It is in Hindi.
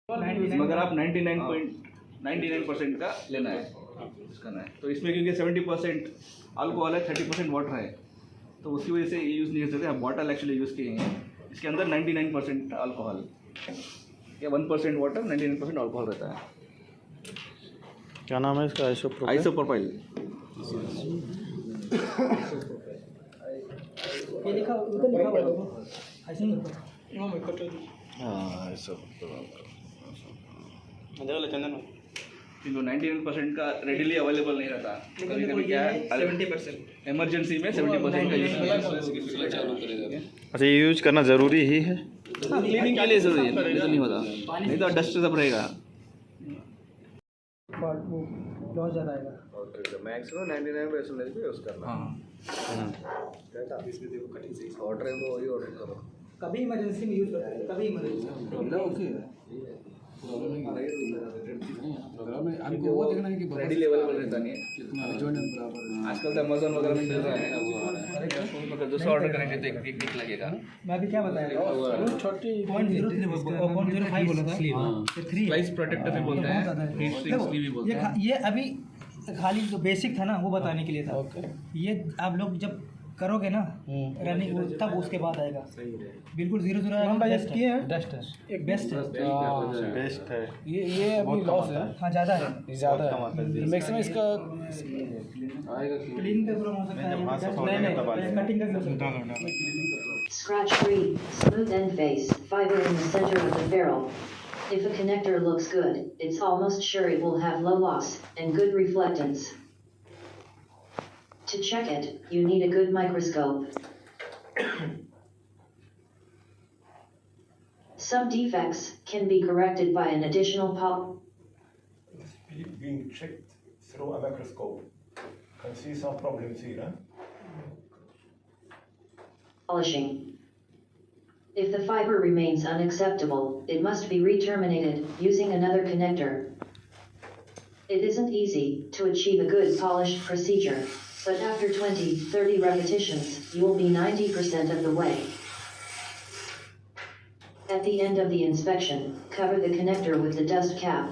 मगर आप 99% का लेना है, करना है। तो इसमें क्योंकि 70% अल्कोहल है, 30% वाटर है, तो उसकी वजह से ये यूज़ नहीं कर सकते। आप बॉटल एक्चुअली यूज़ किए हैं, इसके अंदर 99% अल्कोहल या 1% वाटर, 99% अल्कोहल रहता है। क्या नाम है इसका? आइसोप्रोपाइल। ये लिखा उधर लिखा हुआ है जो 99% का रेडिली अवेलेबल नहीं रहता, कभी कभी क्या है 70% इमरजेंसी में 70% का यूज़ अच्छा, ये यूज करना ज़रूरी ही है? क्लीनिंग के लिए ज़रूरी है, नहीं तो नहीं होता, नहीं तो डस्ट सब रहेगा। बहुत ज़्यादा आएगा। मैक्सिमम 99% यूज़ करना। हाँ, ऑर्डर है तो वही ऑर्डर करो। कभी इमरजेंसी में यूज़ करते हैं, कभी इमरजेंसी रेडी अवेलेबल रहता नहीं है आजकल, तो अमेजोन वगैरह में मिल रहा है। अगर दूसरा ऑर्डर करेंगे तो एक वीक लगेगा। मैं अभी क्या बताया छोटी 0.05 बोला था, 3 स्लाइस प्रोटेक्टर भी बोलते हैं, हीट सिंक्स भी बोलते हैं। ये अभी खाली जो बेसिक था ना वो बताने के लिए था। ये आप लोग जब करोगे ना रनिंग तब उसके बाद आएगा। बिल्कुल 0 बेस्ट है, एक बेस्ट है, बेस्ट है। ये अभी लॉस है। हाँ ज़्यादा है, मैक्सिमम इसका क्लीन का पूरा हो सकता है, नहीं कटिंग का भी हो सकता है। Scratch free, smooth end face, fiber in the center of the barrel. If a connector looks good, it's almost sure it will have low loss and good reflectance. To check it, you need a good microscope. Some defects can be corrected by an additional It's being checked through a microscope. Can see some problems here. polishing. If the fiber remains unacceptable, it must be re-terminated using another connector. It isn't easy to achieve a good polished procedure, but after 20-30 repetitions, you will be 90% of the way. At the end of the inspection, cover the connector with the dust cap.